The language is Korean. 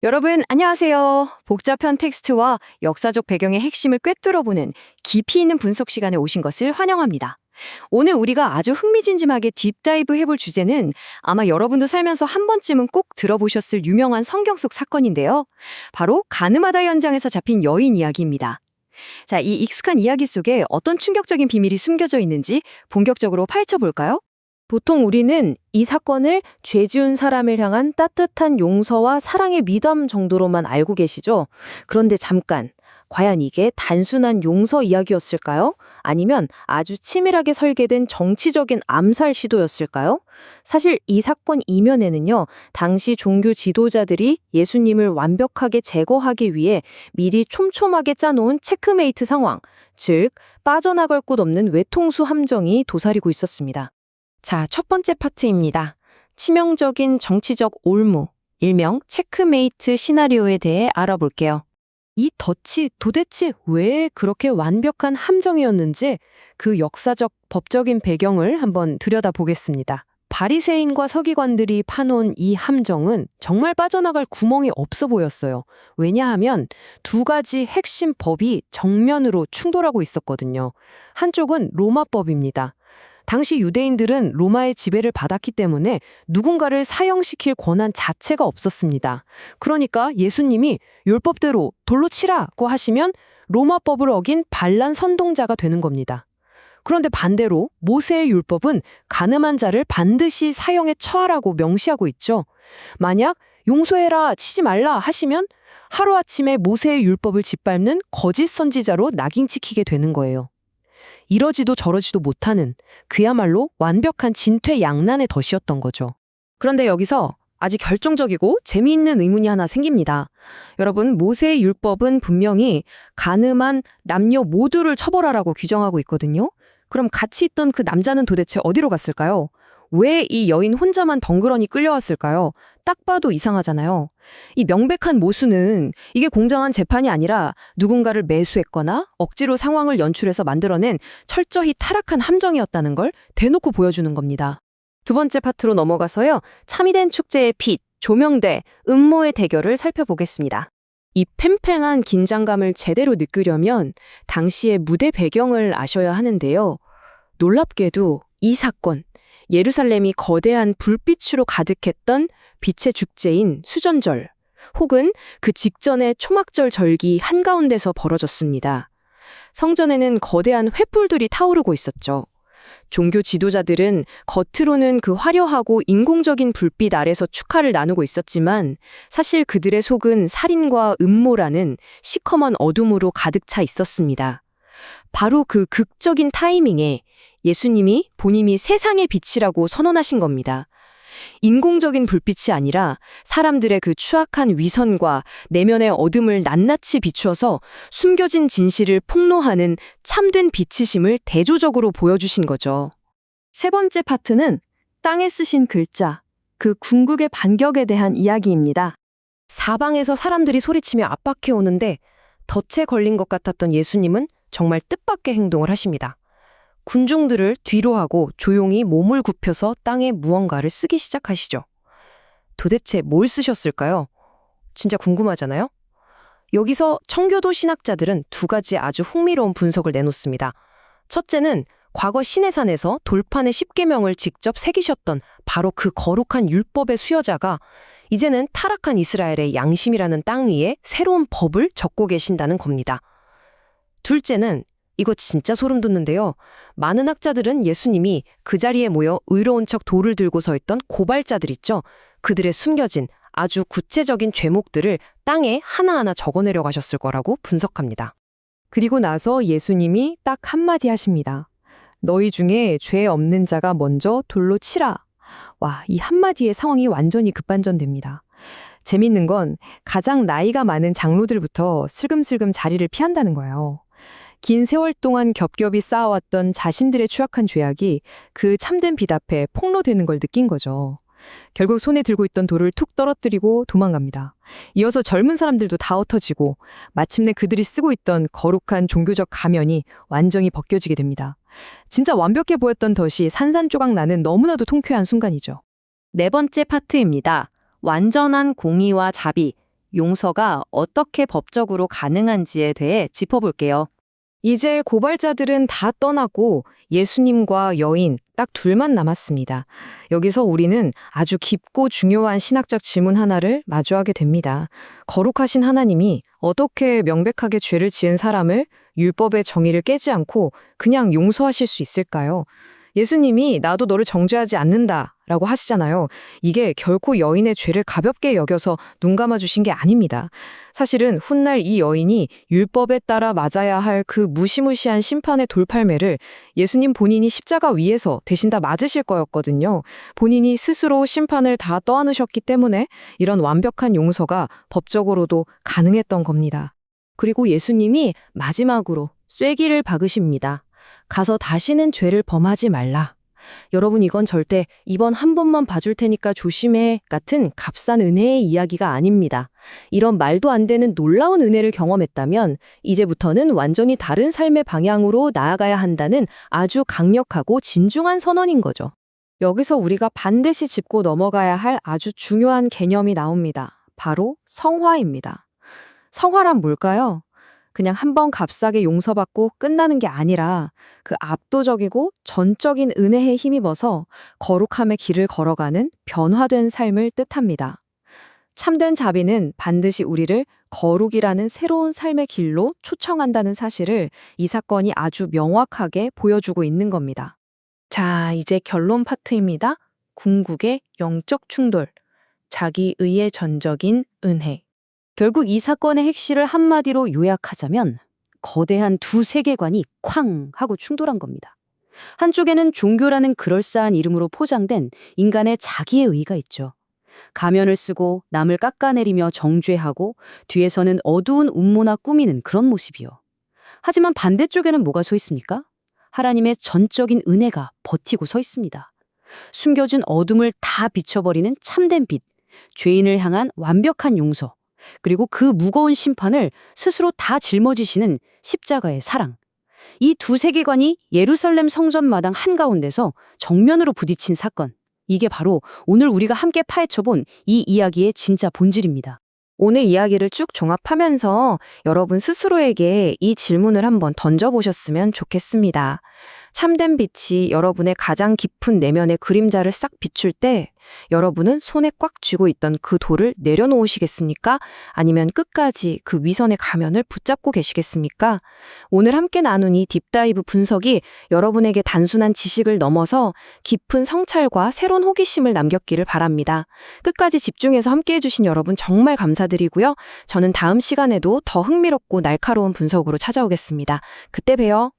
여러분, 안녕하세요. 복잡한 텍스트와 역사적 배경의 핵심을 꿰뚫어보는 깊이 있는 분석 시간에 오신 것을 환영합니다. 오늘 우리가 아주 흥미진진하게 딥다이브 해볼 주제는 아마 여러분도 살면서 한 번쯤은 꼭 들어보셨을 유명한 성경 속 사건인데요. 바로 가늠하다 현장에서 잡힌 여인 이야기입니다. 자, 이 익숙한 이야기 속에 어떤 충격적인 비밀이 숨겨져 있는지 본격적으로 파헤쳐볼까요? 보통 우리는 이 사건을 죄 지은 사람을 향한 따뜻한 용서와 사랑의 미담 정도로만 알고 계시죠? 그런데 잠깐, 과연 이게 단순한 용서 이야기였을까요? 아니면 아주 치밀하게 설계된 정치적인 암살 시도였을까요? 사실 이 사건 이면에는요, 당시 종교 지도자들이 예수님을 완벽하게 제거하기 위해 미리 촘촘하게 짜놓은 체크메이트 상황, 즉 빠져나갈 곳 없는 외통수 함정이 도사리고 있었습니다. 자, 첫 번째 파트입니다. 치명적인 정치적 올무, 일명 체크메이트 시나리오에 대해 알아볼게요. 이 덫이 도대체 왜 그렇게 완벽한 함정이었는지 그 역사적 법적인 배경을 한번 들여다보겠습니다. 바리새인과 서기관들이 파놓은 이 함정은 정말 빠져나갈 구멍이 없어 보였어요. 왜냐하면 두 가지 핵심 법이 정면으로 충돌하고 있었거든요. 한쪽은 로마법입니다. 당시 유대인들은 로마의 지배를 받았기 때문에 누군가를 사형시킬 권한 자체가 없었습니다. 그러니까 예수님이 율법대로 돌로 치라고 하시면 로마법을 어긴 반란 선동자가 되는 겁니다. 그런데 반대로 모세의 율법은 간음한 자를 반드시 사형에 처하라고 명시하고 있죠. 만약 용서해라, 치지 말라 하시면 하루아침에 모세의 율법을 짓밟는 거짓 선지자로 낙인찍히게 되는 거예요. 이러지도 저러지도 못하는 그야말로 완벽한 진퇴양난의 덫이었던 거죠. 그런데 여기서 아주 결정적이고 재미있는 의문이 하나 생깁니다. 여러분, 모세의 율법은 분명히 간음한 남녀 모두를 처벌하라고 규정하고 있거든요. 그럼 같이 있던 그 남자는 도대체 어디로 갔을까요? 왜 이 여인 혼자만 덩그러니 끌려왔을까요? 딱 봐도 이상하잖아요. 이 명백한 모순은 이게 공정한 재판이 아니라 누군가를 매수했거나 억지로 상황을 연출해서 만들어낸 철저히 타락한 함정이었다는 걸 대놓고 보여주는 겁니다. 두 번째 파트로 넘어가서요. 참이된 축제의 빛, 조명대, 음모의 대결을 살펴보겠습니다. 이 팽팽한 긴장감을 제대로 느끼려면 당시의 무대 배경을 아셔야 하는데요. 놀랍게도 이 사건, 예루살렘이 거대한 불빛으로 가득했던 빛의 축제인 수전절, 혹은 그 직전의 초막절 절기 한가운데서 벌어졌습니다. 성전에는 거대한 횃불들이 타오르고 있었죠. 종교 지도자들은 겉으로는 그 화려하고 인공적인 불빛 아래서 축하를 나누고 있었지만 사실 그들의 속은 살인과 음모라는 시커먼 어둠으로 가득 차 있었습니다. 바로 그 극적인 타이밍에 예수님이 본인이 세상의 빛이라고 선언하신 겁니다. 인공적인 불빛이 아니라 사람들의 그 추악한 위선과 내면의 어둠을 낱낱이 비추어서 숨겨진 진실을 폭로하는 참된 빛이심을 대조적으로 보여주신 거죠. 세 번째 파트는 땅에 쓰신 글자, 그 궁극의 반격에 대한 이야기입니다. 사방에서 사람들이 소리치며 압박해 오는데 덫에 걸린 것 같았던 예수님은 정말 뜻밖의 행동을 하십니다. 군중들을 뒤로 하고 조용히 몸을 굽혀서 땅에 무언가를 쓰기 시작하시죠. 도대체 뭘 쓰셨을까요? 진짜 궁금하잖아요? 여기서 청교도 신학자들은 두 가지 아주 흥미로운 분석을 내놓습니다. 첫째는 과거 시내산에서 돌판의 십계명을 직접 새기셨던 바로 그 거룩한 율법의 수여자가 이제는 타락한 이스라엘의 양심이라는 땅 위에 새로운 법을 적고 계신다는 겁니다. 둘째는 이거 진짜 소름 돋는데요. 많은 학자들은 예수님이 그 자리에 모여 의로운 척 돌을 들고 서 있던 고발자들 있죠. 그들의 숨겨진 아주 구체적인 죄목들을 땅에 하나하나 적어내려 가셨을 거라고 분석합니다. 그리고 나서 예수님이 딱 한마디 하십니다. 너희 중에 죄 없는 자가 먼저 돌로 치라. 와, 이 한마디에 상황이 완전히 급반전됩니다. 재밌는 건 가장 나이가 많은 장로들부터 슬금슬금 자리를 피한다는 거예요. 긴 세월 동안 겹겹이 쌓아왔던 자신들의 추악한 죄악이 그 참된 빛 앞에 폭로되는 걸 느낀 거죠. 결국 손에 들고 있던 돌을 툭 떨어뜨리고 도망갑니다. 이어서 젊은 사람들도 다 흩어지고 마침내 그들이 쓰고 있던 거룩한 종교적 가면이 완전히 벗겨지게 됩니다. 진짜 완벽해 보였던 덫이 산산조각 나는 너무나도 통쾌한 순간이죠. 네 번째 파트입니다. 완전한 공의와 자비, 용서가 어떻게 법적으로 가능한지에 대해 짚어볼게요. 이제 고발자들은 다 떠나고 예수님과 여인 딱 둘만 남았습니다. 여기서 우리는 아주 깊고 중요한 신학적 질문 하나를 마주하게 됩니다. 거룩하신 하나님이 어떻게 명백하게 죄를 지은 사람을 율법의 정의를 깨지 않고 그냥 용서하실 수 있을까요? 예수님이 나도 너를 정죄하지 않는다 라고 하시잖아요. 이게 결코 여인의 죄를 가볍게 여겨서 눈 감아주신 게 아닙니다. 사실은 훗날 이 여인이 율법에 따라 맞아야 할 그 무시무시한 심판의 돌팔매를 예수님 본인이 십자가 위에서 대신 다 맞으실 거였거든요. 본인이 스스로 심판을 다 떠안으셨기 때문에 이런 완벽한 용서가 법적으로도 가능했던 겁니다. 그리고 예수님이 마지막으로 쐐기를 박으십니다. 가서 다시는 죄를 범하지 말라. 여러분, 이건 절대 이번 한 번만 봐줄 테니까 조심해 같은 값싼 은혜의 이야기가 아닙니다. 이런 말도 안 되는 놀라운 은혜를 경험했다면 이제부터는 완전히 다른 삶의 방향으로 나아가야 한다는 아주 강력하고 진중한 선언인 거죠. 여기서 우리가 반드시 짚고 넘어가야 할 아주 중요한 개념이 나옵니다. 바로 성화입니다. 성화란 뭘까요? 그냥 한 번 값싸게 용서받고 끝나는 게 아니라 그 압도적이고 전적인 은혜에 힘입어서 거룩함의 길을 걸어가는 변화된 삶을 뜻합니다. 참된 자비는 반드시 우리를 거룩이라는 새로운 삶의 길로 초청한다는 사실을 이 사건이 아주 명확하게 보여주고 있는 겁니다. 자, 이제 결론 파트입니다. 궁극의 영적 충돌. 자기의의 전적인 은혜. 결국 이 사건의 핵심을 한마디로 요약하자면 거대한 두 세계관이 쾅 하고 충돌한 겁니다. 한쪽에는 종교라는 그럴싸한 이름으로 포장된 인간의 자기의 의가 있죠. 가면을 쓰고 남을 깎아내리며 정죄하고 뒤에서는 어두운 음모나 꾸미는 그런 모습이요. 하지만 반대쪽에는 뭐가 서 있습니까? 하나님의 전적인 은혜가 버티고 서 있습니다. 숨겨진 어둠을 다 비춰버리는 참된 빛, 죄인을 향한 완벽한 용서, 그리고 그 무거운 심판을 스스로 다 짊어지시는 십자가의 사랑. 이 두 세계관이 예루살렘 성전 마당 한가운데서 정면으로 부딪힌 사건. 이게 바로 오늘 우리가 함께 파헤쳐본 이 이야기의 진짜 본질입니다. 오늘 이야기를 쭉 종합하면서 여러분 스스로에게 이 질문을 한번 던져보셨으면 좋겠습니다. 참된 빛이 여러분의 가장 깊은 내면의 그림자를 싹 비출 때 여러분은 손에 꽉 쥐고 있던 그 돌을 내려놓으시겠습니까? 아니면 끝까지 그 위선의 가면을 붙잡고 계시겠습니까? 오늘 함께 나눈 이 딥다이브 분석이 여러분에게 단순한 지식을 넘어서 깊은 성찰과 새로운 호기심을 남겼기를 바랍니다. 끝까지 집중해서 함께 해주신 여러분 정말 감사드리고요. 저는 다음 시간에도 더 흥미롭고 날카로운 분석으로 찾아오겠습니다. 그때 봬요.